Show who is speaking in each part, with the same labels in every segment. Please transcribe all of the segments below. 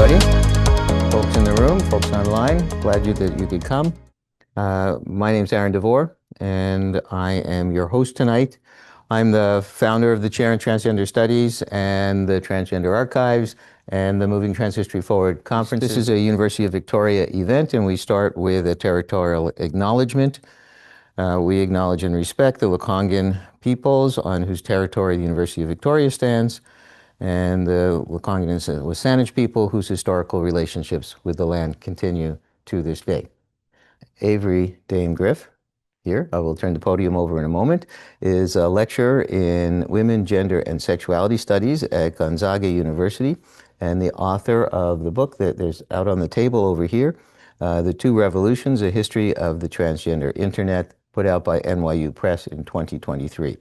Speaker 1: everybody. Folks in the room, folks online, glad that you could come. My name's Aaron DeVore, and I am your host tonight. I'm the founder of the Chair in Transgender Studies and the Transgender Archives and the Moving Trans History Forward Conference. This is a University of Victoria event, and we start with a territorial acknowledgement. We acknowledge and respect the Lekwungen peoples on whose territory the University of Victoria stands, and the Lekwungen and Wasanich people whose historical relationships with the land continue to this day. Avery Dame-Griff, here, I will turn the podium over in a moment, is a lecturer in women, gender, and sexuality studies at Gonzaga University, and the author of the book that there's out on the table over here, The Two Revolutions, A History of the Transgender Internet, put out by NYU Press in 2023.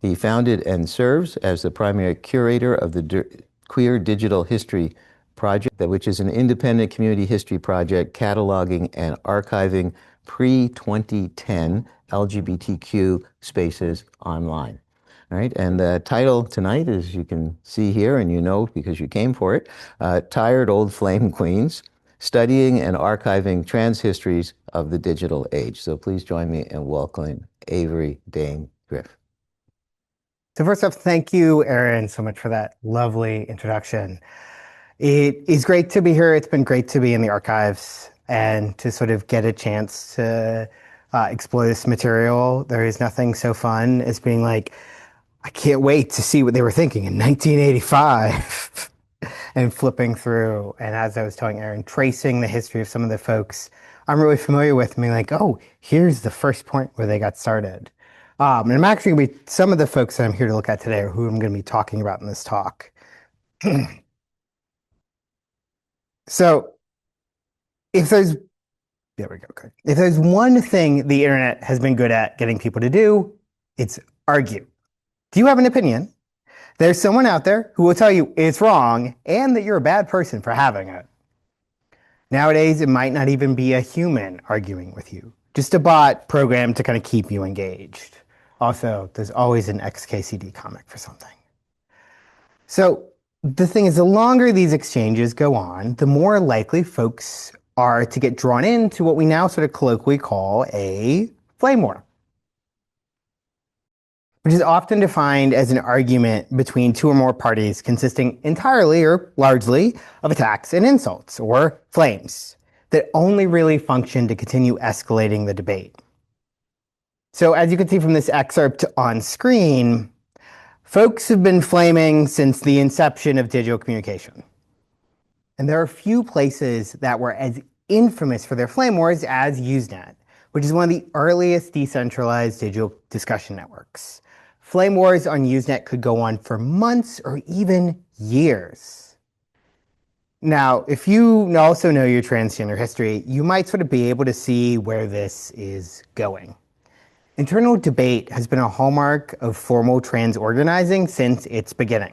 Speaker 1: He founded and serves as the primary curator of the Queer Digital History Project, which is an independent community history project cataloging and archiving pre-2010 LGBTQ spaces online. All right, and the title tonight, as you can see here, and you know because you came for it, Tired Old Flame Queens, Studying and Archiving Trans Histories of the Digital Age. So please join me in welcoming Avery Dame-Griff.
Speaker 2: So first off, thank you, Aaron, so much for that lovely introduction. It is great to be here. It's been great to be in the archives and to sort of get a chance to explore this material. There is nothing so fun as being like, I can't wait to see what they were thinking in 1985 and flipping through. And as I was telling Aaron, tracing the history of some of the folks I'm really familiar with, and being like, oh, here's the first point where they got started. And I'm actually going to be, some of the folks that I'm here to look at today are who I'm going to be talking about in this talk. So if there's, there we go, good. If there's one thing the internet has been good at getting people to do, it's argue. Do you have an opinion? There's someone out there who will tell you it's wrong and that you're a bad person for having it. Nowadays, it might not even be a human arguing with you, just a bot programmed to kind of keep you engaged. Also, there's always an XKCD comic for something. So the thing is, the longer these exchanges go on, the more likely folks are to get drawn into what we now sort of colloquially call a flame war, which is often defined as an argument between two or more parties consisting entirely or largely of attacks and insults, or flames, that only really function to continue escalating the debate. So as you can see from this excerpt on screen, folks have been flaming since the inception of digital communication. And there are few places that were as infamous for their flame wars as Usenet, which is one of the earliest decentralized digital discussion networks. Flame wars on Usenet could go on for months or even years. Now, if you also know your transgender history, you might sort of be able to see where this is going. Internal debate has been a hallmark of formal trans organizing since its beginning.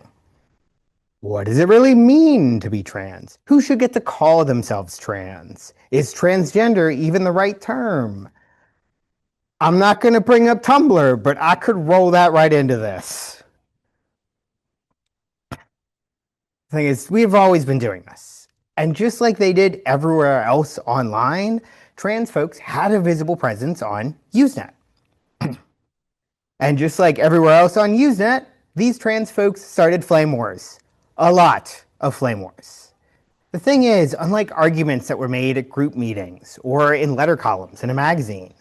Speaker 2: What does it really mean to be trans? Who should get to call themselves trans? Is transgender even the right term? I'm not going to bring up Tumblr, but I could roll that right into this. The thing is, we've always been doing this. And just like they did everywhere else online, trans folks had a visible presence on Usenet. And just like everywhere else on Usenet, these trans folks started flame wars. A lot of flame wars. The thing is, unlike arguments that were made at group meetings or in letter columns in a magazine,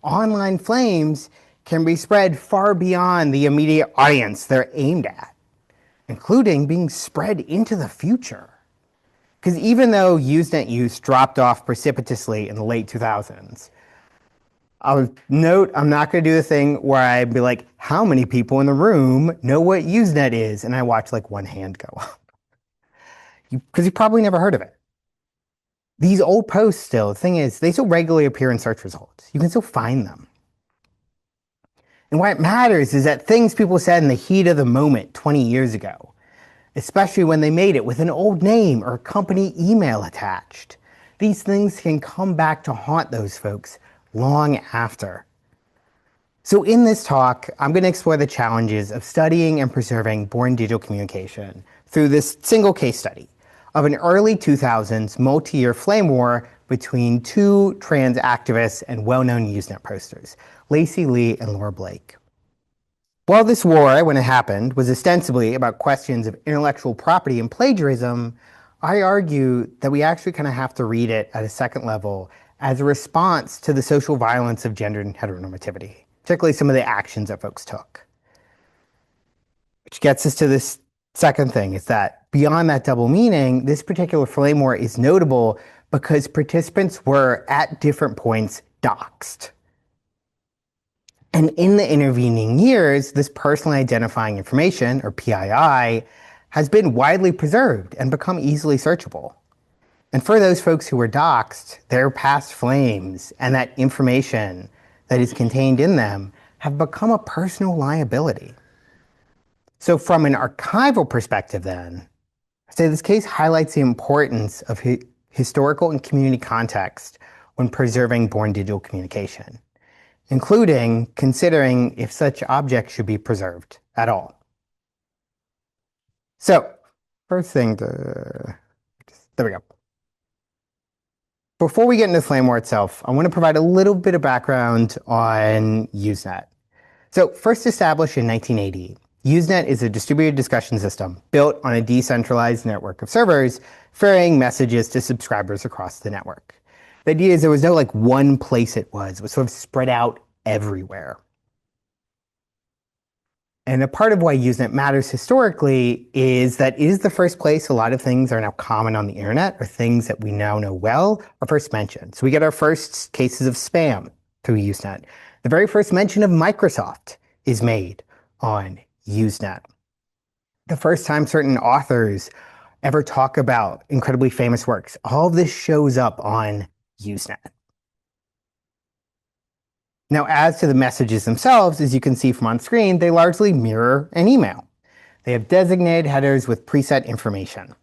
Speaker 2: online flames can be spread far beyond the immediate audience they're aimed at, including being spread into the future. Because even though Usenet use dropped off precipitously in the late 2000s, I'll note I'm not going to do the thing where I'd be like, how many people in the room know what Usenet is? And I watch like one hand go up. Because you probably never heard of it. These old posts still, the thing is, they still regularly appear in search results. You can still find them. And why it matters is that things people said in the heat of the moment 20 years ago, especially when they made it with an old name or company email attached, these things can come back to haunt those folks long after. So in this talk, I'm going to explore the challenges of studying and preserving born digital communication through this single case study, of an early 2000s multi-year flame war between two trans activists and well-known Usenet posters, Lacey Lee and Laura Blake. While this war, when it happened, was ostensibly about questions of intellectual property and plagiarism, I argue that we actually kind of have to read it at a second level as a response to the social violence of gender and heteronormativity, particularly some of the actions that folks took. Which gets us to this second thing, is that beyond that double meaning, this particular flame war is notable because participants were, at different points, doxxed. And in the intervening years, this personally identifying information, or PII, has been widely preserved and become easily searchable. And for those folks who were doxxed, their past flames and that information that is contained in them have become a personal liability. So from an archival perspective then, I say this case highlights the importance of historical and community context when preserving born digital communication, including considering if such objects should be preserved at all. So, first thing there we go. Before we get into flame war itself, I want to provide a little bit of background on Usenet. So, first established in 1980, Usenet is a distributed discussion system built on a decentralized network of servers ferrying messages to subscribers across the network. The idea is there was no like one place it was sort of spread out everywhere. And a part of why Usenet matters historically is that it is the first place a lot of things are now common on the internet, or things that we now know well, are first mentioned. So we get our first cases of spam through Usenet. The very first mention of Microsoft is made on Usenet. The first time certain authors ever talk about incredibly famous works, all of this shows up on Usenet. Now, as to the messages themselves, as you can see from on screen, they largely mirror an email. They have designated headers with preset information.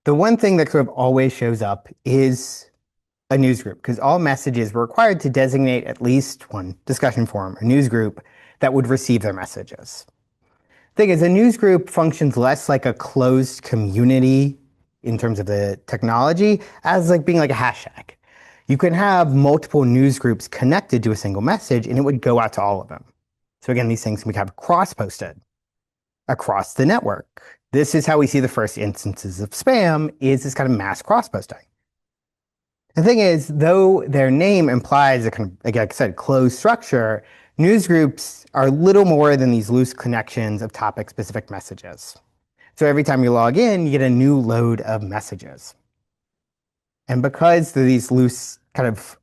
Speaker 2: The one thing that sort of always shows up is a newsgroup, because all messages were required to designate at least one discussion forum or newsgroup that would receive their messages. The thing is, a newsgroup functions less like a closed community in terms of the technology as like being like a hashtag. You can have multiple news groups connected to a single message and it would go out to all of them. So again, these things can be kind of cross-posted across the network. This is how we see the first instances of spam, is this kind of mass cross-posting. The thing is, though their name implies a kind of, like I said, closed structure, news groups are little more than these loose connections of topic-specific messages. So every time you log in, you get a new load of messages. And because they're these loose kind of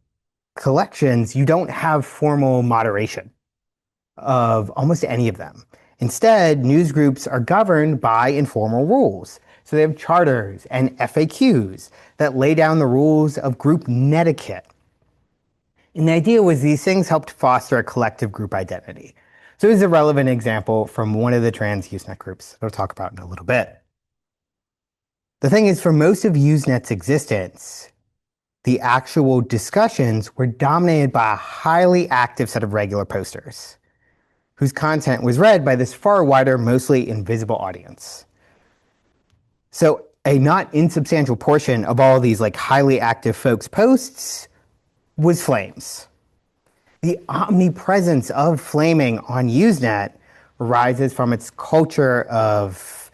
Speaker 2: collections, you don't have formal moderation of almost any of them. Instead, news groups are governed by informal rules. So they have charters and FAQs that lay down the rules of group netiquette. And the idea was these things helped foster a collective group identity. So here's a relevant example from one of the trans Usenet groups that I'll talk about in a little bit. The thing is, for most of Usenet's existence, the actual discussions were dominated by a highly active set of regular posters, whose content was read by this far wider, mostly invisible audience. So a not insubstantial portion of all these like highly active folks' posts was flames. The omnipresence of flaming on Usenet arises from its culture of,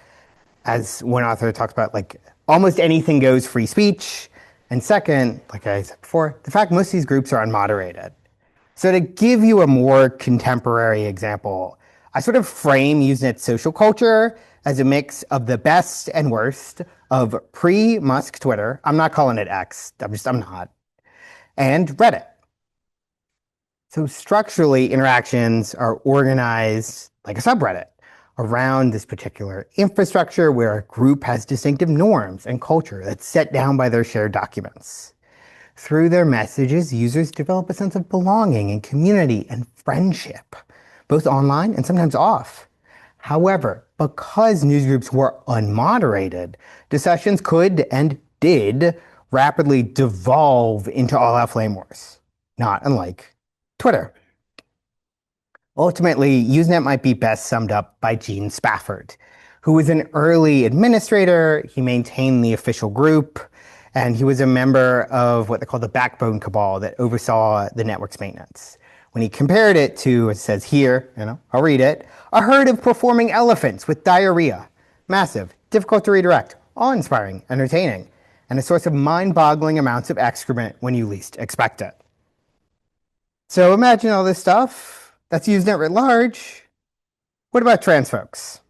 Speaker 2: as one author talks about, like almost anything goes free speech. And second, like I said before, the fact most of these groups are unmoderated. So to give you a more contemporary example, I sort of frame Usenet's social culture as a mix of the best and worst of pre-Musk Twitter. I'm not calling it X, I'm not. And Reddit. So structurally, interactions are organized like a subreddit around this particular infrastructure where a group has distinctive norms and culture that's set down by their shared documents. Through their messages, users develop a sense of belonging and community and friendship, both online and sometimes off. However, because newsgroups were unmoderated, discussions could and did rapidly devolve into all-out flame wars, not unlike Twitter. Ultimately, Usenet might be best summed up by Gene Spafford, who was an early administrator. He maintained the official group, and he was a member of what they call the backbone cabal that oversaw the network's maintenance. When he compared it to, it says here, I'll read it, a herd of performing elephants with diarrhea. Massive, difficult to redirect, awe-inspiring, entertaining, and a source of mind-boggling amounts of excrement when you least expect it. So imagine all this stuff. That's Usenet writ large. What about trans folks?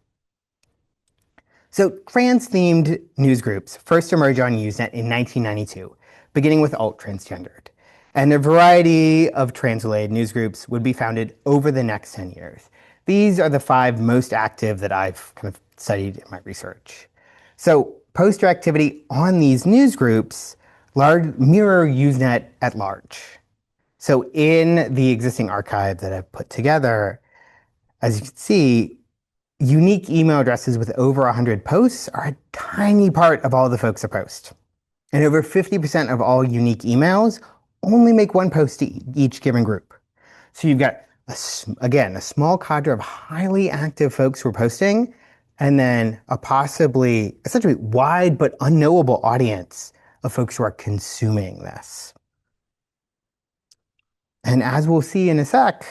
Speaker 2: So trans-themed newsgroups first emerged on Usenet in 1992, beginning with alt-transgendered. And a variety of trans-related newsgroups would be founded over the next 10 years. These are the 5 most active that I've kind of studied in my research. So poster activity on these newsgroups mirror Usenet at large. So in the existing archive that I've put together, as you can see, unique email addresses with over 100 posts are a tiny part of all the folks that post. And over 50% of all unique emails only make one post to each given group. So you've got, again, a small cadre of highly active folks who are posting, and then a possibly, essentially wide but unknowable audience of folks who are consuming this. And as we'll see in a sec,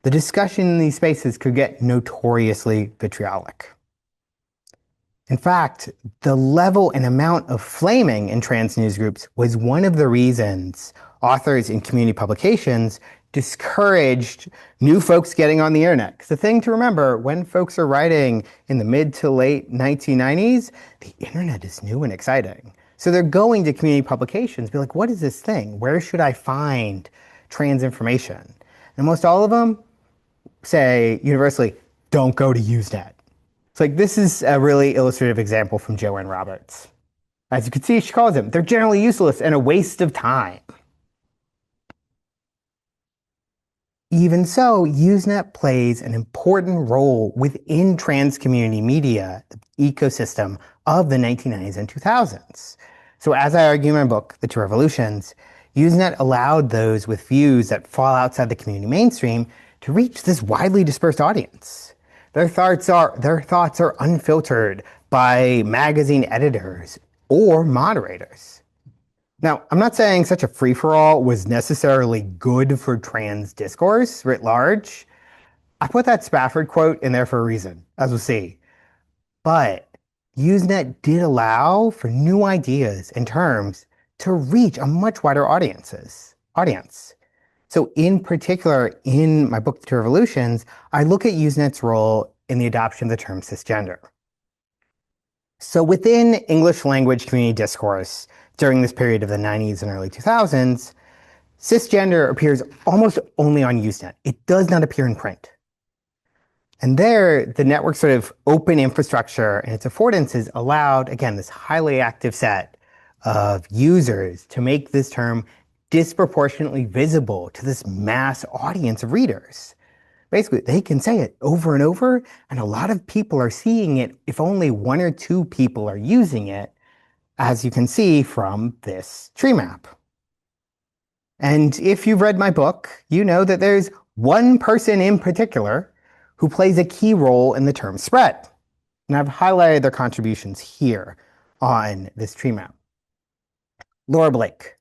Speaker 2: the discussion in these spaces could get notoriously vitriolic. In fact, the level and amount of flaming in trans newsgroups was one of the reasons authors in community publications discouraged new folks getting on the internet. Because the thing to remember, when folks are writing in the mid to late 1990s, the internet is new and exciting. So they're going to community publications, be like, what is this thing? Where should I find trans information? And almost all of them say universally, don't go to Usenet. It's like, this is a really illustrative example from Joanne Roberts. As you can see, she calls them, they're generally useless and a waste of time. Even so, Usenet plays an important role within trans community media ecosystem of the 1990s and 2000s. So as I argue in my book, The Two Revolutions, Usenet allowed those with views that fall outside the community mainstream to reach this widely dispersed audience. Their thoughts are unfiltered by magazine editors or moderators. Now, I'm not saying such a free-for-all was necessarily good for trans discourse writ large. I put that Spafford quote in there for a reason, as we'll see. But Usenet did allow for new ideas and terms to reach a much wider audience. So in particular, in my book, The Two Revolutions, I look at Usenet's role in the adoption of the term cisgender. So within English language community discourse during this period of the 90s and early 2000s, cisgender appears almost only on Usenet. It does not appear in print. And there, the network's sort of open infrastructure and its affordances allowed, again, this highly active set of users to make this term disproportionately visible to this mass audience of readers. Basically, they can say it over and over, and a lot of people are seeing it if only 1 or 2 people are using it, as you can see from this tree map. And if you've read my book, you know that there's one person in particular who plays a key role in the term spread. And I've highlighted their contributions here on this tree map. Laura Blake.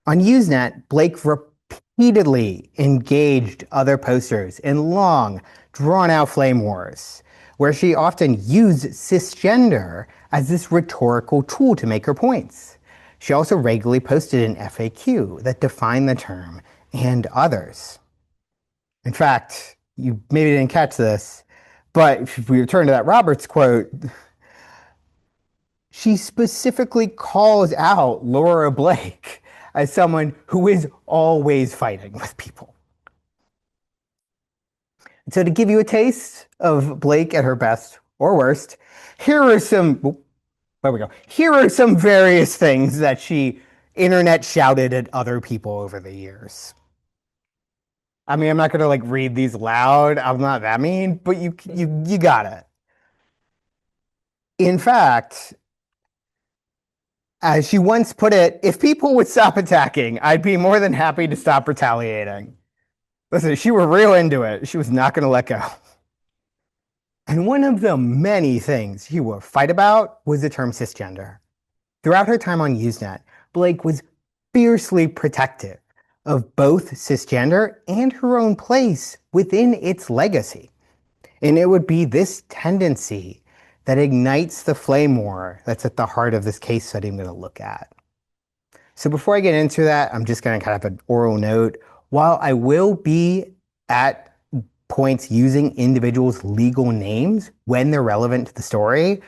Speaker 2: On Usenet, Blake repeatedly engaged other posters in long, drawn-out flame wars, where she often used cisgender as this rhetorical tool to make her points. She also regularly posted an FAQ that defined the term and others. In fact, you maybe didn't catch this, but if we return to that Roberts quote, she specifically calls out Laura Blake as someone who is always fighting with people. And so to give you a taste of Blake at her best or worst, here are some various things that she internet shouted at other people over the years. I mean, I'm not gonna read these loud. I'm not that mean, but you got it. In fact, as she once put it, if people would stop attacking, I'd be more than happy to stop retaliating. Listen, she was real into it. She was not going to let go. And one of the many things he would fight about was the term cisgender. Throughout her time on Usenet, Blake was fiercely protective of both cisgender and her own place within its legacy. And it would be this tendency that ignites the flame war that's at the heart of this case study I'm going to look at. So before I get into that, I'm just going to kind of have an oral note. While I will be at points using individuals' legal names when they're relevant to the story,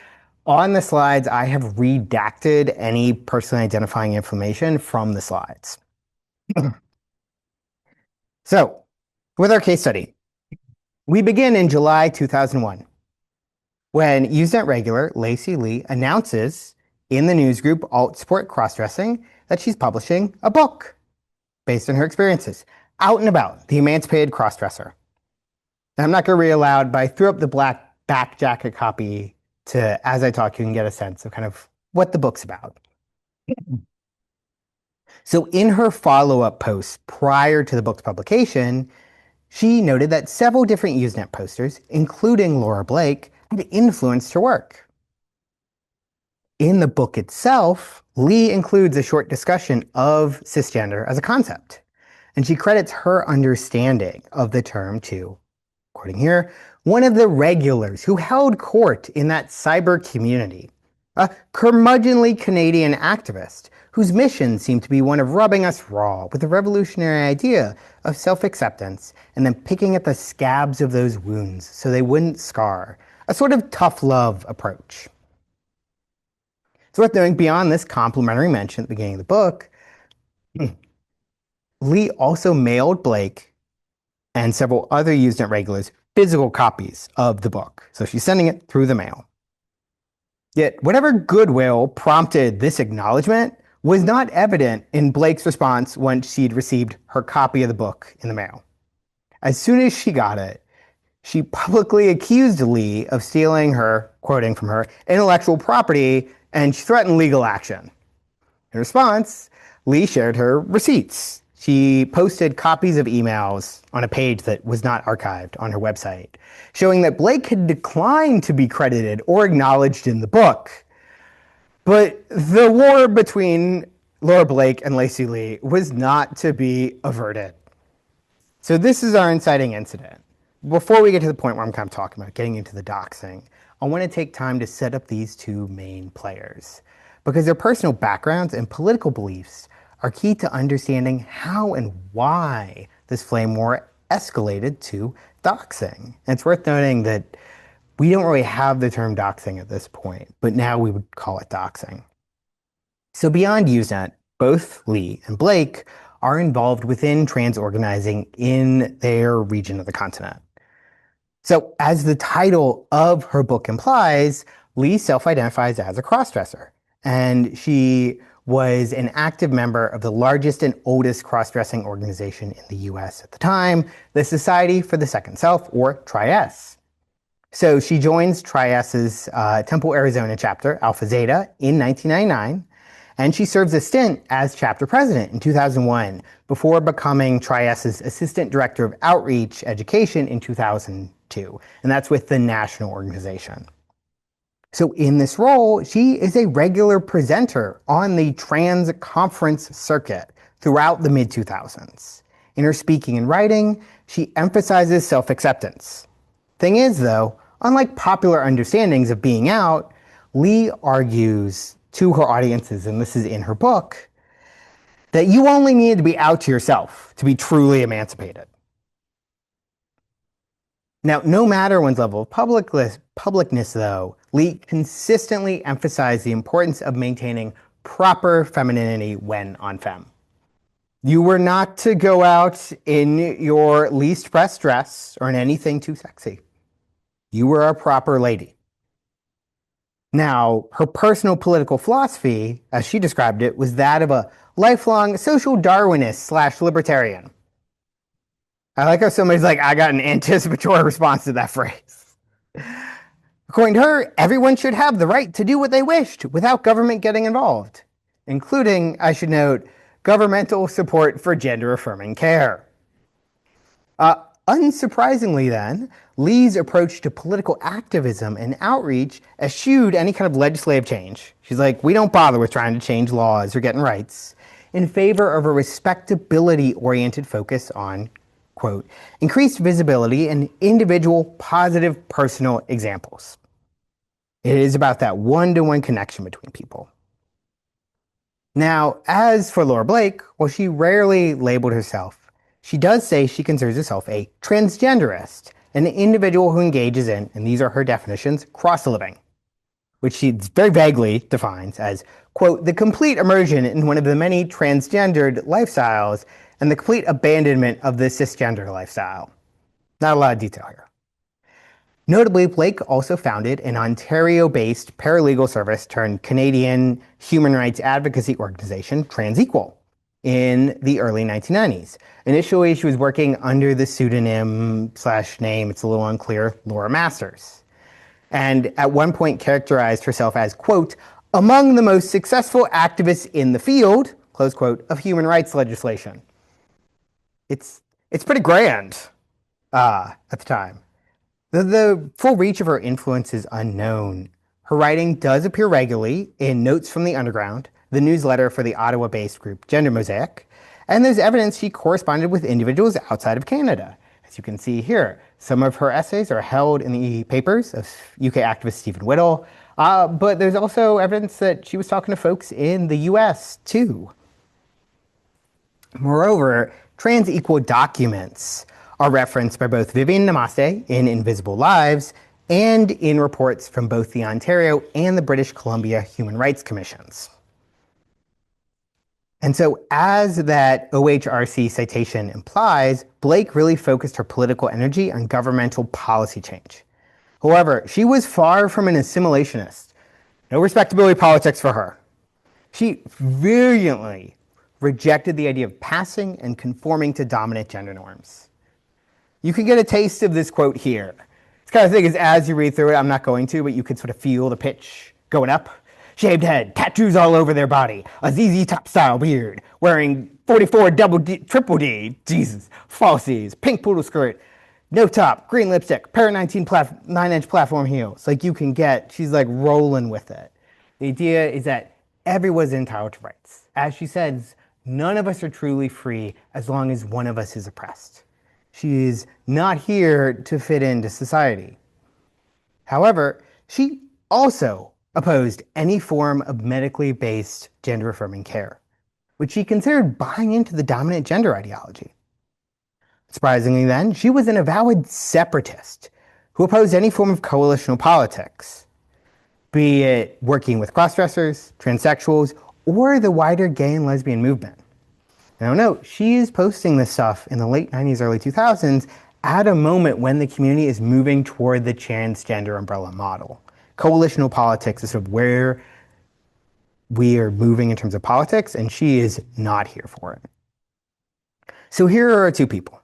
Speaker 2: on the slides, I have redacted any personally identifying information from the slides. So, with our case study, we begin in July 2001, when Usenet regular Lacey Lee announces in the newsgroup Alt Support Crossdressing that she's publishing a book based on her experiences, Out and About, the Emancipated Crossdresser. Now, I'm not going to read aloud, but I threw up the black back jacket copy to, as I talk, you can get a sense of kind of what the book's about. So in her follow-up posts prior to the book's publication, she noted that several different Usenet posters, including Laura Blake, had influenced her work. In the book itself, Lee includes a short discussion of cisgender as a concept, and she credits her understanding of the term to, quoting here, one of the regulars who held court in that cyber community, a curmudgeonly Canadian activist whose mission seemed to be one of rubbing us raw with the revolutionary idea of self-acceptance and then picking at the scabs of those wounds so they wouldn't scar, a sort of tough love approach. It's worth noting, beyond this complimentary mention at the beginning of the book, Lee also mailed Blake and several other Usenet regulars physical copies of the book. So she's sending it through the mail. Yet whatever goodwill prompted this acknowledgement was not evident in Blake's response once she'd received her copy of the book in the mail. As soon as she got it, she publicly accused Lee of stealing her, quoting from her, intellectual property, and she threatened legal action. In response, Lee shared her receipts. She posted copies of emails on a page that was not archived on her website, showing that Blake had declined to be credited or acknowledged in the book. But the war between Laura Blake and Lacey Lee was not to be averted. So this is our inciting incident. Before we get to the point where I'm kind of talking about getting into the doxing, I want to take time to set up these two main players, because their personal backgrounds and political beliefs are key to understanding how and why this flame war escalated to doxing. And it's worth noting that we don't really have the term doxing at this point, but now we would call it doxing. So beyond Usenet, both Lee and Blake are involved within trans organizing in their region of the continent. So as the title of her book implies, Lee self-identifies as a crossdresser, and she was an active member of the largest and oldest cross-dressing organization in the US at the time, the Society for the Second Self, or Tri-S. So she joins Tri-S's Temple, Arizona chapter, Alpha Zeta, in 1999, and she serves a stint as chapter president in 2001 before becoming Tri-S's assistant director of outreach education in 2002, and that's with the national organization. So in this role, she is a regular presenter on the trans conference circuit throughout the mid-2000s. In her speaking and writing, she emphasizes self-acceptance. Thing is, though, unlike popular understandings of being out, Lee argues to her audiences, and this is in her book, that you only need to be out to yourself to be truly emancipated. Now, no matter one's level of publicness, though, Lee consistently emphasized the importance of maintaining proper femininity when on femme. You were not to go out in your least pressed dress or in anything too sexy. You were a proper lady. Now, her personal political philosophy, as she described it, was that of a lifelong social Darwinist / libertarian. I like how somebody's like, I got an anticipatory response to that phrase. According to her, everyone should have the right to do what they wished without government getting involved, including, I should note, governmental support for gender-affirming care. Unsurprisingly then, Lee's approach to political activism and outreach eschewed any kind of legislative change. She's like, we don't bother with trying to change laws or getting rights, in favor of a respectability-oriented focus on, quote, increased visibility and individual positive personal examples. It is about that one-to-one connection between people. Now, as for Laura Blake, while she rarely labeled herself, she does say she considers herself a transgenderist, an individual who engages in, and these are her definitions, cross-living, which she very vaguely defines as, quote, the complete immersion in one of the many transgendered lifestyles and the complete abandonment of the cisgender lifestyle. Not a lot of detail here. Notably, Blake also founded an Ontario-based paralegal service turned Canadian human rights advocacy organization, TransEqual, in the early 1990s. Initially, she was working under the pseudonym/name, it's a little unclear, Laura Masters. And at one point characterized herself as, quote, among the most successful activists in the field, close quote, of human rights legislation. It's pretty grand at the time. The full reach of her influence is unknown. Her writing does appear regularly in Notes from the Underground, the newsletter for the Ottawa-based group Gender Mosaic, and there's evidence she corresponded with individuals outside of Canada. As you can see here, some of her essays are held in the papers of UK activist Stephen Whittle, but there's also evidence that she was talking to folks in the US too. Moreover, TransEqual documents are referenced by both Vivian Namaste in Invisible Lives and in reports from both the Ontario and the British Columbia Human Rights Commissions. And so as that OHRC citation implies, Blake really focused her political energy on governmental policy change. However, she was far from an assimilationist. No respectability politics for her. She virulently rejected the idea of passing and conforming to dominant gender norms. You can get a taste of this quote here. This kind of thing is, as you read through it, I'm not going to, but you can sort of feel the pitch going up. Shaved head, tattoos all over their body, a ZZ Top style beard, wearing 44 double D, triple D, Jesus, falsies, pink poodle skirt, no top, green lipstick, pair of 9-inch platform heels. Like you can get, she's like rolling with it. The idea is that everyone's entitled to rights. As she says, none of us are truly free as long as one of us is oppressed. She is not here to fit into society. However, she also opposed any form of medically based gender affirming care, which she considered buying into the dominant gender ideology. Surprisingly then, she was an avowed separatist who opposed any form of coalitional politics, be it working with crossdressers, transsexuals, or the wider gay and lesbian movement. Now note, she is posting this stuff in the late 90s, early 2000s at a moment when the community is moving toward the transgender umbrella model. Coalitional politics is sort of where we are moving in terms of politics, and she is not here for it. So here are our two people.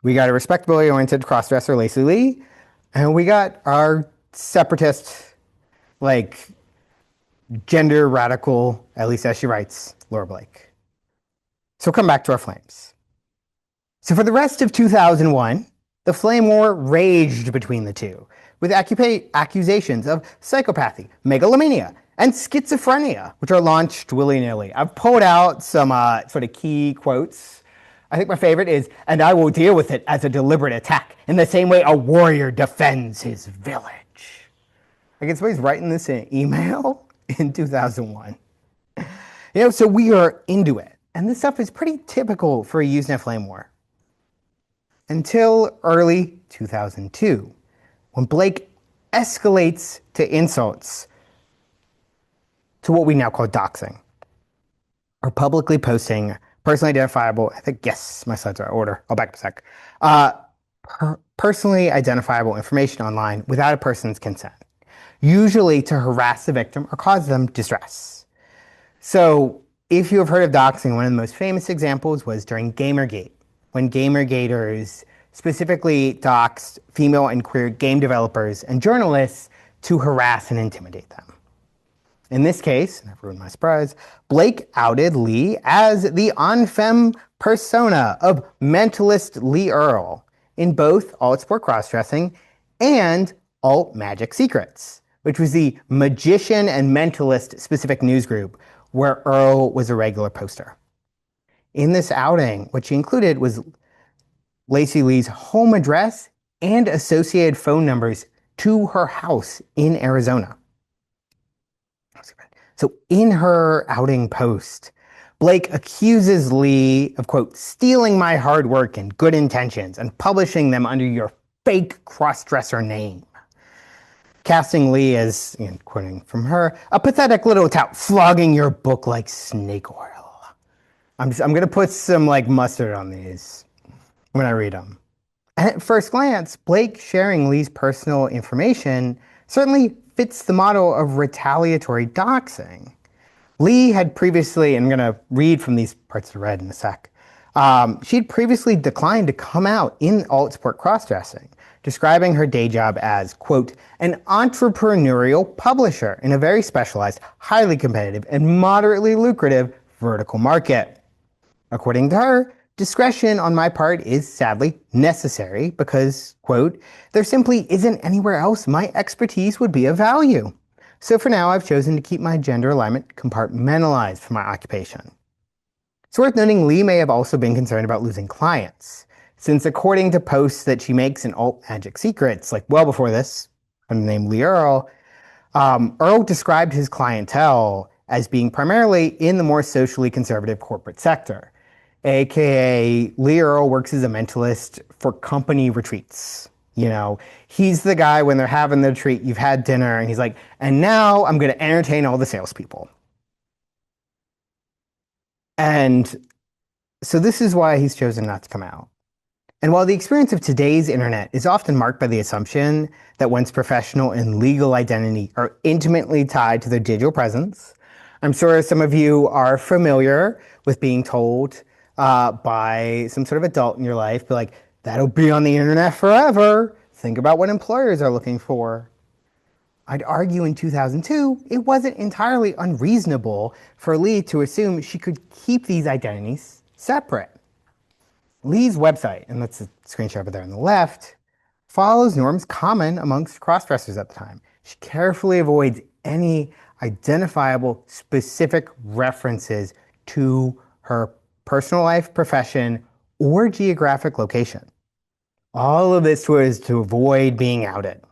Speaker 2: We got a respectability-oriented crossdresser, Lacey Lee, and we got our separatist, like, gender radical, at least as she writes, Laura Blake. So come back to our flames. So for the rest of 2001, the flame war raged between the two, with accusations of psychopathy, megalomania, and schizophrenia, which are launched willy-nilly. I've pulled out some sort of key quotes. I think my favorite is, and I will deal with it as a deliberate attack, in the same way a warrior defends his village. I guess somebody's writing this in an email in 2001. So we are into it. And this stuff is pretty typical for a Usenet flame war. Until early 2002, when Blake escalates to insults to what we now call doxing, or publicly posting personally identifiable, I think, yes, my slides are out of order, I'll back up a sec, personally identifiable information online without a person's consent, usually to harass the victim or cause them distress. So if you have heard of doxing, one of the most famous examples was during Gamergate, when Gamergaters specifically doxed female and queer game developers and journalists to harass and intimidate them. In this case, and I've ruined my surprise, Blake outed Lee as the en femme persona of mentalist Lee Earl in both alt sport crossdressing and alt magic secrets, which was the magician and mentalist specific news group where Earl was a regular poster. In this outing, what she included was Lacey Lee's home address and associated phone numbers to her house in Arizona. So in her outing post, Blake accuses Lee of, quote, stealing my hard work and good intentions and publishing them under your fake crossdresser name. Casting Lee as, quoting from her, a pathetic little tout flogging your book like snake oil. I'm going to put some mustard on these when I read them. And at first glance, Blake sharing Lee's personal information certainly fits the model of retaliatory doxing. Lee had previously, and I'm going to read from these parts of the red in a sec, she'd previously declined to come out in alt sport crossdressing, describing her day job as, quote, an entrepreneurial publisher in a very specialized, highly competitive, and moderately lucrative vertical market. According to her, discretion on my part is sadly necessary because, quote, there simply isn't anywhere else my expertise would be of value. So for now, I've chosen to keep my gender alignment compartmentalized for my occupation. It's worth noting Lee may have also been concerned about losing clients, since according to posts that she makes in Alt Magic Secrets, well before this, under the name Lee Earl, Earl described his clientele as being primarily in the more socially conservative corporate sector. AKA Lee Earl works as a mentalist for company retreats. He's the guy when they're having the retreat, you've had dinner, and he's like, and now I'm going to entertain all the salespeople. And so this is why he's chosen not to come out. And while the experience of today's internet is often marked by the assumption that one's professional and legal identity are intimately tied to their digital presence, I'm sure some of you are familiar with being told by some sort of adult in your life, that'll be on the internet forever. Think about what employers are looking for. I'd argue in 2002, it wasn't entirely unreasonable for Lee to assume she could keep these identities separate. Lee's website, and that's a screenshot over there on the left, follows norms common amongst crossdressers at the time. She carefully avoids any identifiable specific references to her personal life, profession, or geographic location. All of this was to avoid being outed.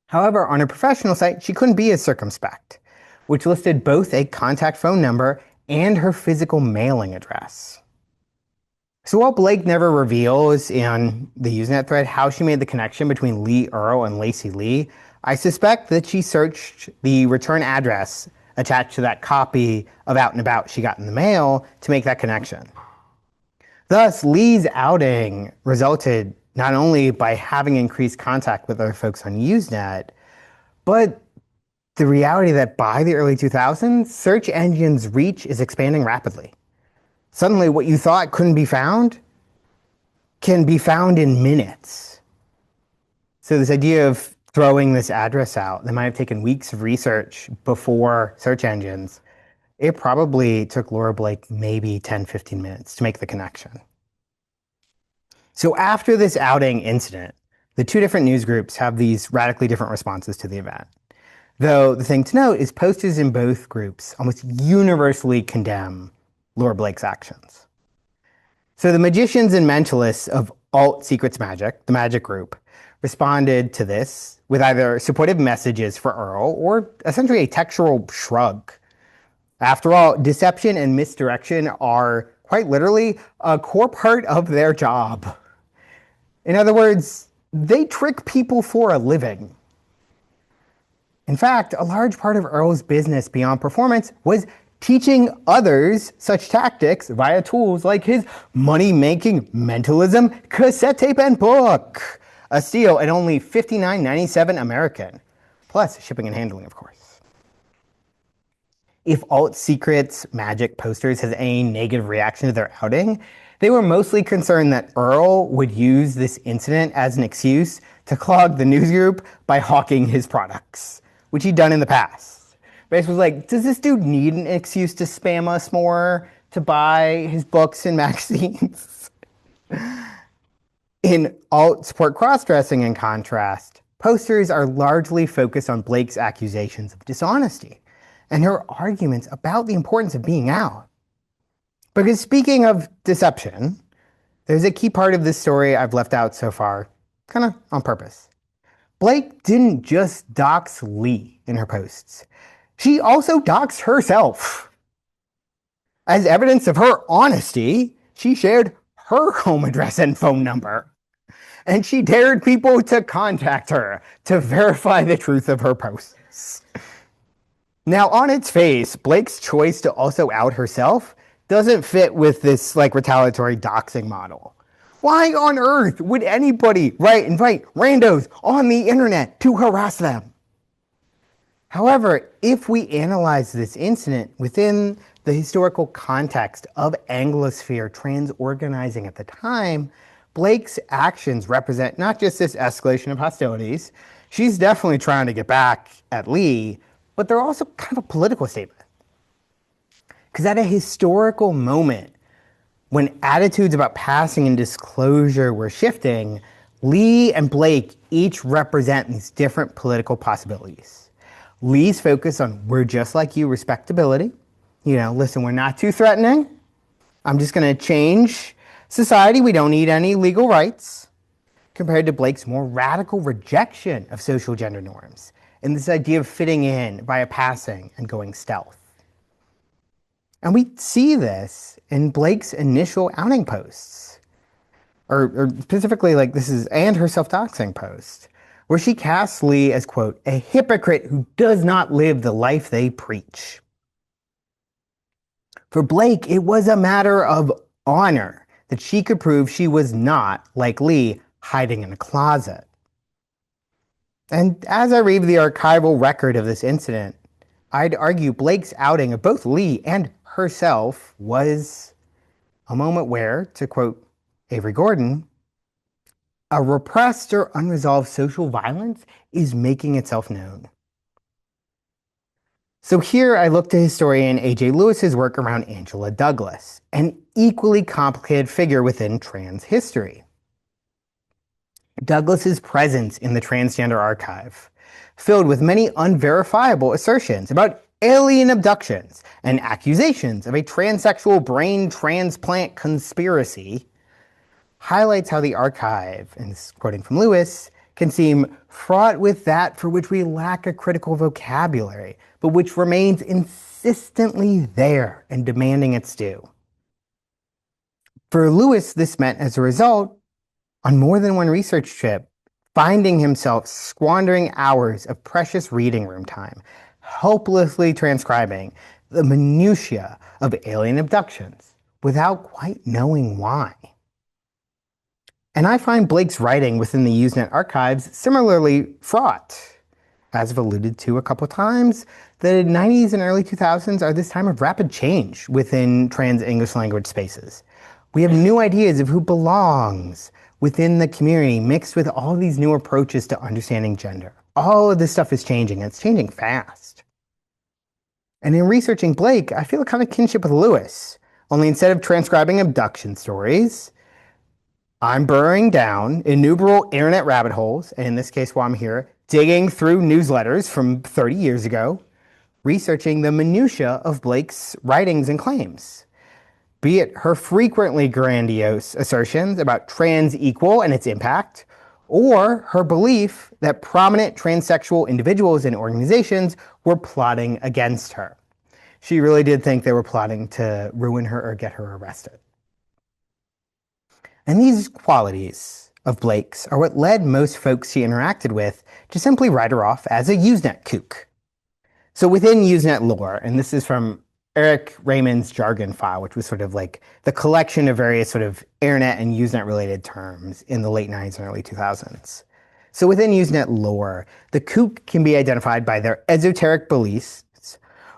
Speaker 2: However, on her professional site, she couldn't be as circumspect, which listed both a contact phone number and her physical mailing address. So while Blake never reveals in the Usenet thread how she made the connection between Lee Earl and Lacey Lee, I suspect that she searched the return address attached to that copy of Out and About she got in the mail to make that connection. Thus, Lee's outing resulted not only by having increased contact with other folks on Usenet, but the reality that by the early 2000s, search engines' reach is expanding rapidly. Suddenly, what you thought couldn't be found can be found in minutes. So this idea of throwing this address out that might have taken weeks of research before search engines, it probably took Laura Blake maybe 10, 15 minutes to make the connection. So after this outing incident, the two different news groups have these radically different responses to the event. Though the thing to note is posters in both groups almost universally condemn Laura Blake's actions. So the magicians and mentalists of Alt Secrets Magic, the Magic group, responded to this with either supportive messages for Earl or essentially a textual shrug. After all, deception and misdirection are quite literally a core part of their job. In other words, they trick people for a living. In fact, a large part of Earl's business beyond performance was teaching others such tactics via tools like his money-making mentalism cassette tape and book, a steal at only $59.97 American, plus shipping and handling, of course. If Alt Secrets Magic posters has any negative reaction to their outing, they were mostly concerned that Earl would use this incident as an excuse to clog the news group by hawking his products, which he'd done in the past. Basically was like, does this dude need an excuse to spam us more to buy his books and magazines? In alt support cross-dressing, in contrast, posters are largely focused on Blake's accusations of dishonesty and her arguments about the importance of being out. Because speaking of deception, there's a key part of this story I've left out so far, kind of on purpose. Blake didn't just dox Lee in her posts. She also doxed herself. As evidence of her honesty, she shared her home address and phone number. And she dared people to contact her to verify the truth of her posts. Now, on its face, Blake's choice to also out herself doesn't fit with this retaliatory doxing model. Why on earth would anybody invite randos on the internet to harass them? However, if we analyze this incident within the historical context of Anglosphere trans organizing at the time, Blake's actions represent not just this escalation of hostilities. She's definitely trying to get back at Lee, but they're also kind of a political statement. Because at a historical moment, when attitudes about passing and disclosure were shifting, Lee and Blake each represent these different political possibilities. Lee's focus on "we're just like you" respectability. Listen, we're not too threatening. I'm just going to change society. We don't need any legal rights. Compared to Blake's more radical rejection of social gender norms and this idea of fitting in via passing and going stealth. And we see this in Blake's initial outing posts, or specifically and her self-doxing post, where she casts Lee as, quote, "a hypocrite who does not live the life they preach." For Blake, it was a matter of honor that she could prove she was not, like Lee, hiding in a closet. And as I read the archival record of this incident, I'd argue Blake's outing of both Lee and herself was a moment where, to quote Avery Gordon, "a repressed or unresolved social violence is making itself known." So here I look to historian A.J. Lewis's work around Angela Douglas, an equally complicated figure within trans history. Douglas's presence in the transgender archive, filled with many unverifiable assertions about alien abductions and accusations of a transsexual brain transplant conspiracy, highlights how the archive, and this is quoting from Lewis, can seem fraught with that for which we lack a critical vocabulary, but which remains insistently there and demanding its due. For Lewis, this meant, as a result, on more than one research trip, finding himself squandering hours of precious reading room time, hopelessly transcribing the minutiae of alien abductions without quite knowing why. And I find Blake's writing within the Usenet archives similarly fraught. As I've alluded to a couple times, the 90s and early 2000s are this time of rapid change within trans English language spaces. We have new ideas of who belongs within the community mixed with all these new approaches to understanding gender. All of this stuff is changing, and it's changing fast. And in researching Blake, I feel a kind of kinship with Lewis, only instead of transcribing abduction stories, I'm burrowing down innumerable internet rabbit holes, and in this case while I'm here, digging through newsletters from 30 years ago, researching the minutiae of Blake's writings and claims. Be it her frequently grandiose assertions about trans equal and its impact, or her belief that prominent transsexual individuals and organizations were plotting against her. She really did think they were plotting to ruin her or get her arrested. And these qualities of Blake's are what led most folks she interacted with to simply write her off as a Usenet kook. So within Usenet lore, and this is from Eric Raymond's jargon file, which was sort of like the collection of various sort of internet and Usenet related terms in the late 90s and early 2000s. So within Usenet lore, the kook can be identified by their esoteric beliefs,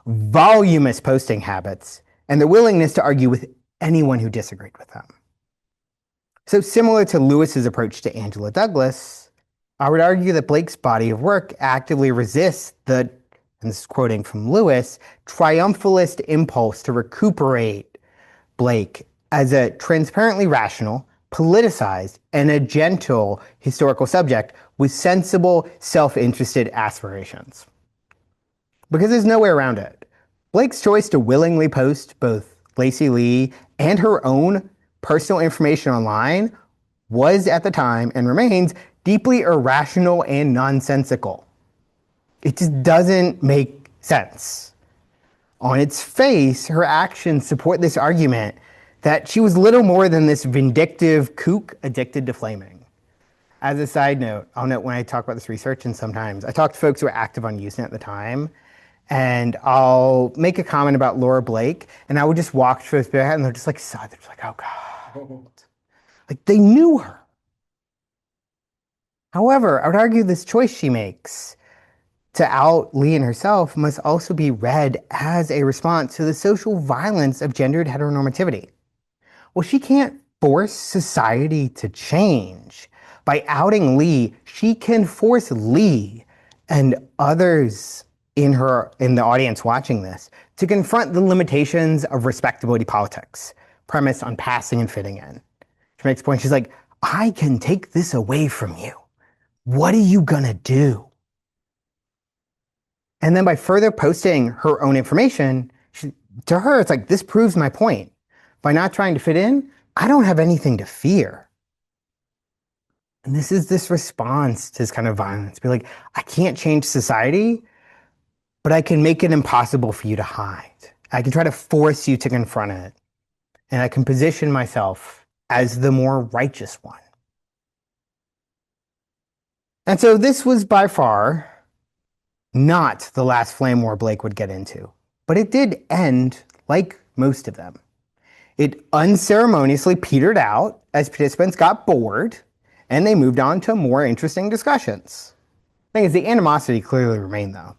Speaker 2: voluminous posting habits, and their willingness to argue with anyone who disagreed with them. So similar to Lewis's approach to Angela Douglas, I would argue that Blake's body of work actively resists the, and this is quoting from Lewis, triumphalist impulse to recuperate Blake as a transparently rational, politicized, and a gentle historical subject with sensible, self-interested aspirations. Because there's no way around it. Blake's choice to willingly post both Lacey Lee and her own personal information online was at the time and remains deeply irrational and nonsensical. It just doesn't make sense. On its face, her actions support this argument that she was little more than this vindictive kook addicted to flaming. As a side note, I'll note when I talk about this research, and sometimes I talk to folks who are active on Usenet at the time, and I'll make a comment about Laura Blake, and I would just walk through this and they're just like, sad. They're just like, oh God. Like they knew her. However, I would argue this choice she makes to out Lee and herself must also be read as a response to the social violence of gendered heteronormativity. Well, she can't force society to change. By outing Lee, she can force Lee and others in the audience watching this to confront the limitations of respectability politics, premised on passing and fitting in. She makes a point, she's like, I can take this away from you. What are you gonna do? And then by further posting her own information, to her, it's like, this proves my point. By not trying to fit in, I don't have anything to fear. And this is this response to this kind of violence. Be like, I can't change society, but I can make it impossible for you to hide. I can try to force you to confront it. And I can position myself as the more righteous one. And so this was by far not the last flame war Blake would get into. But it did end like most of them. It unceremoniously petered out as participants got bored and they moved on to more interesting discussions. The thing is, the animosity clearly remained though.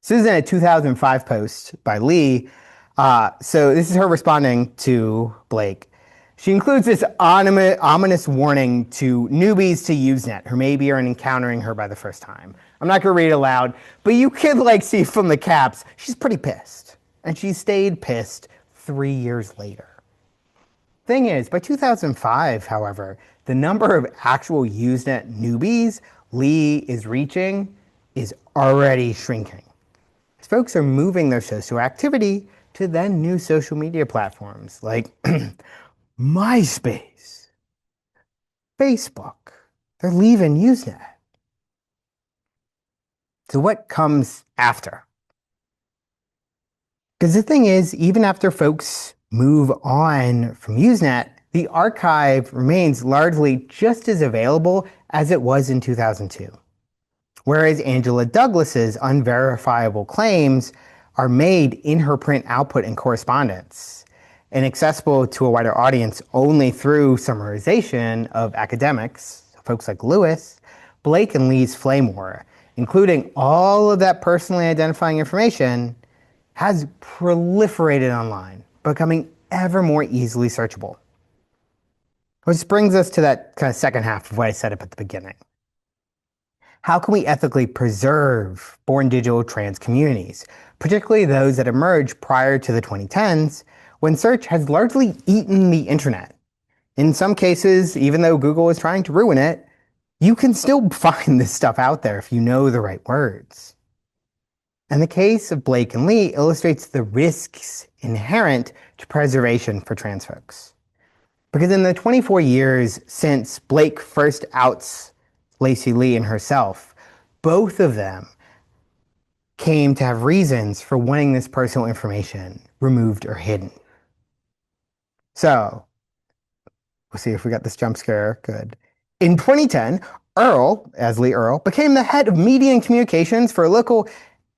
Speaker 2: This is in a 2005 post by Lee. So this is her responding to Blake. She includes this ominous warning to newbies to Usenet who maybe are encountering her by the first time. I'm not going to read it aloud, but you can see from the caps, she's pretty pissed. And she stayed pissed 3 years later. Thing is, by 2005, however, the number of actual Usenet newbies Lee is reaching is already shrinking. As folks are moving their social activity to then new social media platforms like MySpace, Facebook. They're leaving Usenet. So what comes after? Because the thing is, even after folks move on from Usenet, the archive remains largely just as available as it was in 2002. Whereas Angela Douglas's unverifiable claims are made in her print output and correspondence and accessible to a wider audience only through summarization of academics, folks like Lewis, Blake and Lee's flame war, including all of that personally identifying information, has proliferated online, becoming ever more easily searchable. Which brings us to that kind of second half of what I set up at the beginning. How can we ethically preserve born digital trans communities, particularly those that emerged prior to the 2010s, when search has largely eaten the internet? In some cases, even though Google is trying to ruin it, you can still find this stuff out there if you know the right words. And the case of Blake and Lee illustrates the risks inherent to preservation for trans folks. Because in the 24 years since Blake first outs Lacey Lee and herself, both of them came to have reasons for wanting this personal information removed or hidden. So, we'll see if we got this jump scare. Good. In 2010, Earl, as Lee Earl, became the head of media and communications for a local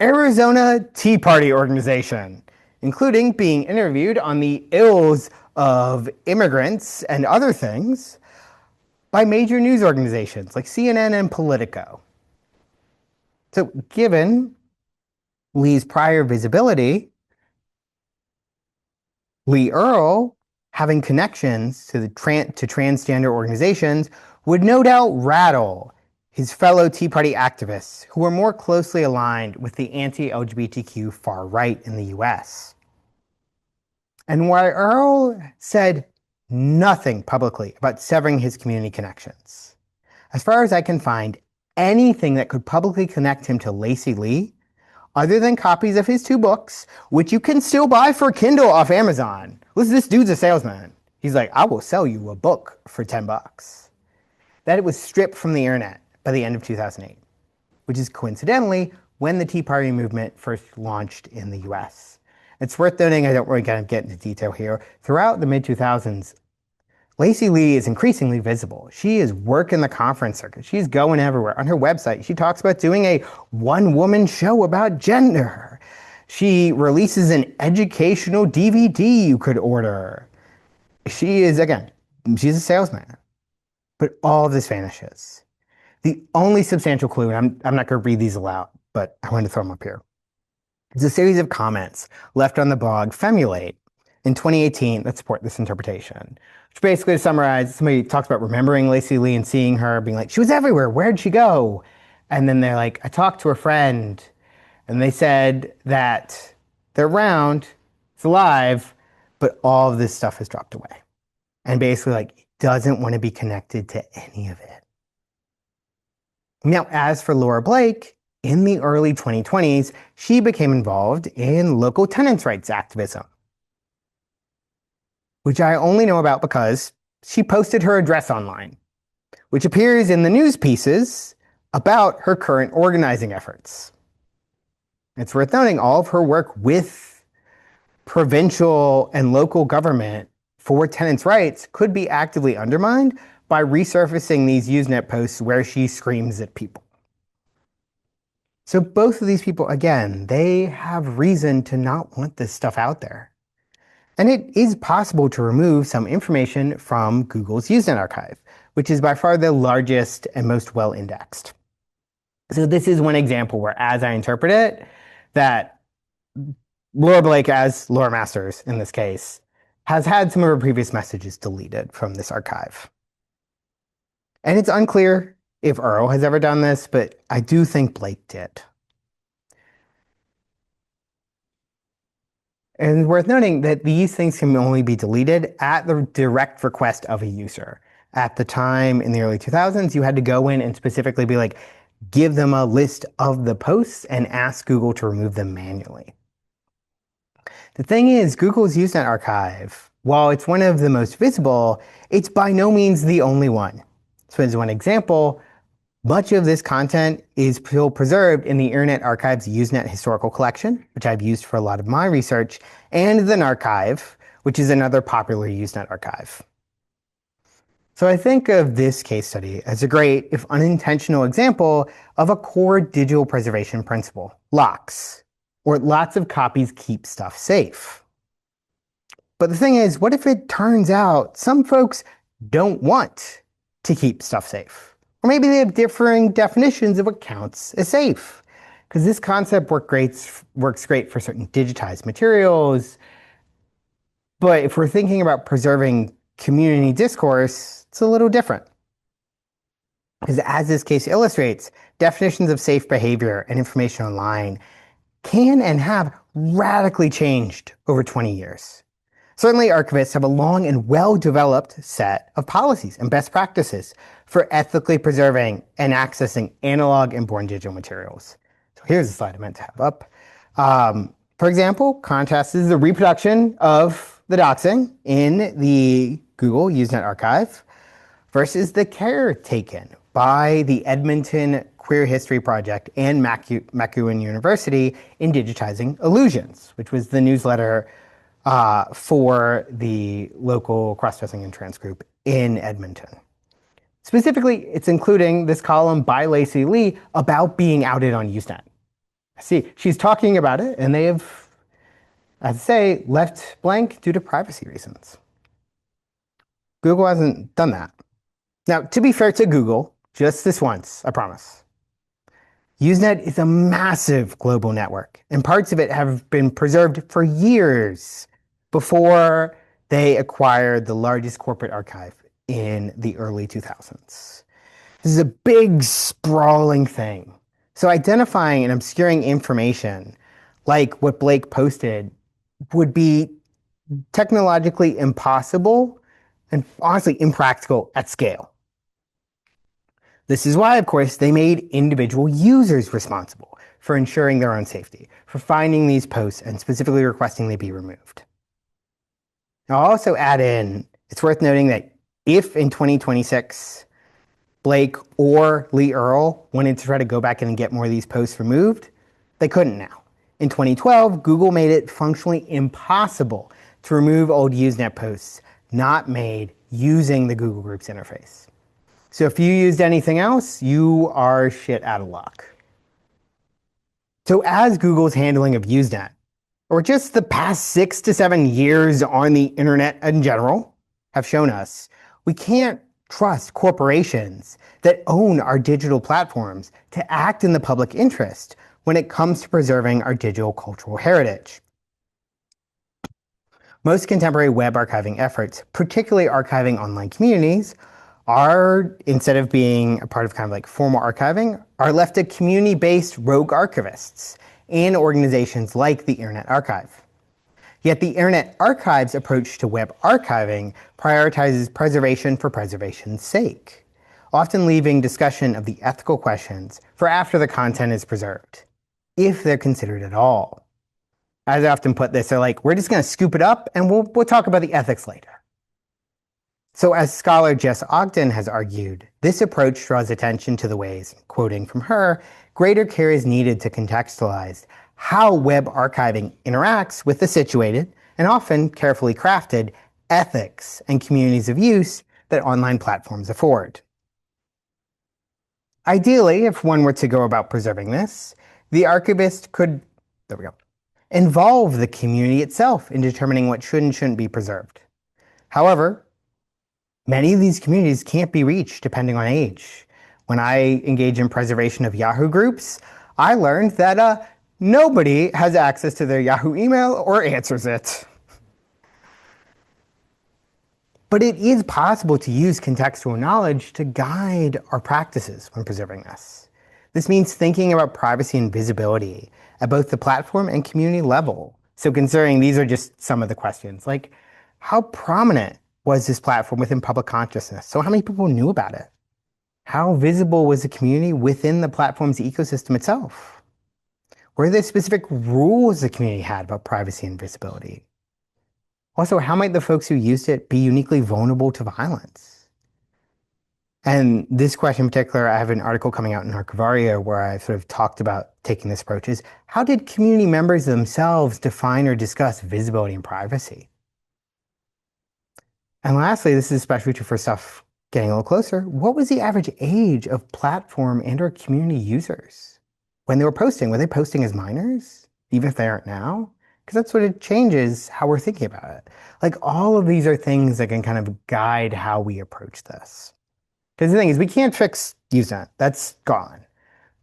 Speaker 2: Arizona Tea Party organization, including being interviewed on the ills of immigrants and other things by major news organizations like CNN and Politico. So given Lee's prior visibility, Lee Earl, having connections to transgender organizations, would no doubt rattle his fellow Tea Party activists who were more closely aligned with the anti-LGBTQ far right in the US. And while Earl said nothing publicly about severing his community connections. As far as I can find, anything that could publicly connect him to Lacey Lee, other than copies of his 2 books, which you can still buy for Kindle off Amazon. Listen, this dude's a salesman. He's like, I will sell you a book for $10. That it was stripped from the internet by the end of 2008, which is coincidentally when the Tea Party movement first launched in the US. It's worth noting, I don't really kind of get into detail here, throughout the mid-2000s, Lacey Lee is increasingly visible. She is working the conference circuit. She's going everywhere. On her website, she talks about doing a one-woman show about gender. She releases an educational DVD you could order. She is, again, she's a salesman. But all of this vanishes. The only substantial clue, and I'm not going to read these aloud, but I wanted to throw them up here. It's a series of comments left on the blog Femulate in 2018 that support this interpretation. Which basically, to summarize, somebody talks about remembering Lacey Lee and seeing her, being like, she was everywhere, where'd she go? And then they're like, I talked to a friend, and they said that they're around, it's alive, but all of this stuff has dropped away. And basically, like, doesn't want to be connected to any of it. Now, as for Laura Blake, in the early 2020s, she became involved in local tenants' rights activism, which I only know about because she posted her address online, which appears in the news pieces about her current organizing efforts. It's worth noting all of her work with provincial and local government for tenants' rights could be actively undermined by resurfacing these Usenet posts where she screams at people. So both of these people, again, they have reason to not want this stuff out there. And it is possible to remove some information from Google's Usenet archive, which is by far the largest and most well-indexed. So this is one example where, as I interpret it, that Laura Blake, as Laura Masters in this case, has had some of her previous messages deleted from this archive. And it's unclear if Earl has ever done this, but I do think Blake did. And it's worth noting that these things can only be deleted at the direct request of a user. At the time, in the early 2000s, you had to go in and specifically be like, give them a list of the posts and ask Google to remove them manually. The thing is, Google's Usenet archive, while it's one of the most visible, it's by no means the only one. So as one example, much of this content is still preserved in the Internet Archive's Usenet Historical Collection, which I've used for a lot of my research, and the Narchive, which is another popular Usenet archive. So I think of this case study as a great, if unintentional, example of a core digital preservation principle, locks, or lots of copies keep stuff safe. But the thing is, what if it turns out some folks don't want to keep stuff safe? Or maybe they have differing definitions of what counts as safe. Because this concept works great for certain digitized materials. But if we're thinking about preserving community discourse, it's a little different. Because as this case illustrates, definitions of safe behavior and information online can and have radically changed over 20 years. Certainly, archivists have a long and well-developed set of policies and best practices for ethically preserving and accessing analog and born digital materials. So here's the slide I meant to have up. For example, contrasts the reproduction of the doxing in the Google Usenet archive versus the care taken by the Edmonton Queer History Project and MacEwan University in digitizing illusions, which was the newsletter for the local cross-dressing and trans group in Edmonton. Specifically, it's including this column by Lacey Lee about being outed on Usenet. See, she's talking about it, and they have, as I say, left blank due to privacy reasons. Google hasn't done that. Now, to be fair to Google, just this once, I promise. Usenet is a massive global network, and parts of it have been preserved for years before they acquired the largest corporate archive in the early 2000s. This is a big, sprawling thing. So identifying and obscuring information, like what Blake posted, would be technologically impossible and honestly impractical at scale. This is why, of course, they made individual users responsible for ensuring their own safety, for finding these posts and specifically requesting they be removed. I'll also add in, it's worth noting that if in 2026, Blake or Lee Earl wanted to try to go back in and get more of these posts removed, they couldn't now. In 2012, Google made it functionally impossible to remove old Usenet posts not made using the Google Groups interface. So if you used anything else, you are shit out of luck. So as Google's handling of Usenet, or just the past 6 to 7 years on the internet in general, have shown us, we can't trust corporations that own our digital platforms to act in the public interest when it comes to preserving our digital cultural heritage. Most contemporary web archiving efforts, particularly archiving online communities, are, instead of being a part of kind of like formal archiving, are left to community-based rogue archivists in organizations like the Internet Archive. Yet the Internet Archive's approach to web archiving prioritizes preservation for preservation's sake, often leaving discussion of the ethical questions for after the content is preserved, if they're considered at all. As I often put this, they're like, we're just going to scoop it up and we'll talk about the ethics later. So as scholar Jess Ogden has argued, this approach draws attention to the ways, quoting from her, greater care is needed to contextualize how web archiving interacts with the situated and often carefully crafted ethics and communities of use that online platforms afford. Ideally, if one were to go about preserving this, the archivist could, involve the community itself in determining what should and shouldn't be preserved. However, many of these communities can't be reached depending on age. When I engage in preservation of Yahoo groups, I learned that nobody has access to their Yahoo email or answers it. But it is possible to use contextual knowledge to guide our practices when preserving this. This means thinking about privacy and visibility at both the platform and community level. So considering these are just some of the questions, like how prominent was this platform within public consciousness? So how many people knew about it? How visible was the community within the platform's ecosystem itself? Were there specific rules the community had about privacy and visibility? Also, how might the folks who used it be uniquely vulnerable to violence? And this question in particular, I have an article coming out in Archivaria where I've sort of talked about taking this approach is, how did community members themselves define or discuss visibility and privacy? And lastly, this is especially true for stuff getting a little closer, what was the average age of platform and or community users? When they were posting, were they posting as minors, even if they aren't now? Because that's what it changes how we're thinking about it. Like all of these are things that can kind of guide how we approach this. Because the thing is, we can't fix Usenet, that's gone.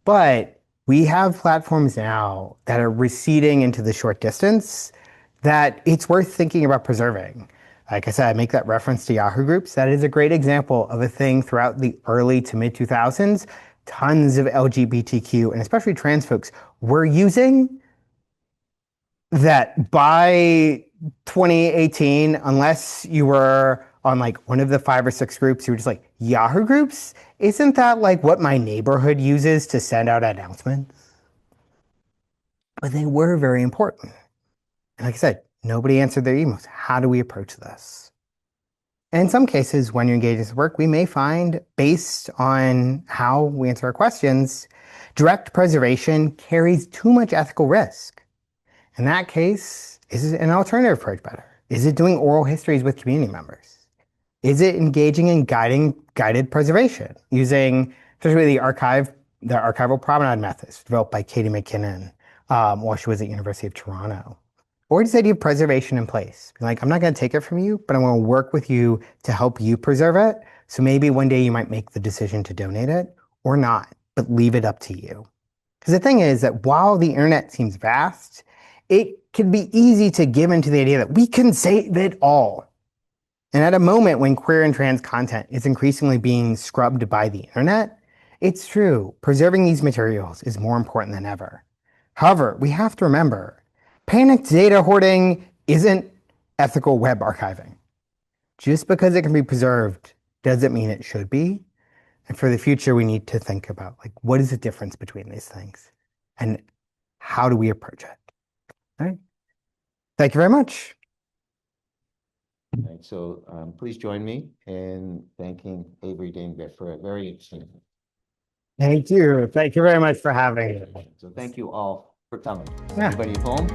Speaker 2: But we have platforms now that are receding into the short distance that it's worth thinking about preserving. Like I said, I make that reference to Yahoo groups. That is a great example of a thing throughout the early to mid 2000s. Tons of LGBTQ and especially trans folks were using that by 2018, unless you were on like one of the 5 or 6 groups, you were just like, Yahoo groups? Isn't that like what my neighborhood uses to send out announcements? But they were very important. And like I said, nobody answered their emails. How do we approach this? And in some cases, when you engage in this work, we may find, based on how we answer our questions, direct preservation carries too much ethical risk. In that case, is an alternative approach better? Is it doing oral histories with community members? Is it engaging in guided preservation using, especially the archival promenade methods developed by Katie McKinnon while she was at University of Toronto? Or does the idea of preservation in place? Like, I'm not going to take it from you, but I'm going to work with you to help you preserve it. So maybe one day you might make the decision to donate it or not, but leave it up to you. Because the thing is that while the internet seems vast, it can be easy to give into the idea that we can save it all. And at a moment when queer and trans content is increasingly being scrubbed by the internet, it's true, preserving these materials is more important than ever. However, we have to remember, panicked data hoarding isn't ethical web archiving. just because it can be preserved doesn't mean it should be. And for the future, we need to think about like, what is the difference between these things and how do we approach it? All right. Thank you very much.
Speaker 1: All right, so please join me in thanking Avery Dame-Griff for a very interesting.
Speaker 2: Thank you. Thank you very much for having me.
Speaker 1: So thank you all for coming.
Speaker 2: Yeah.
Speaker 1: Everybody at home,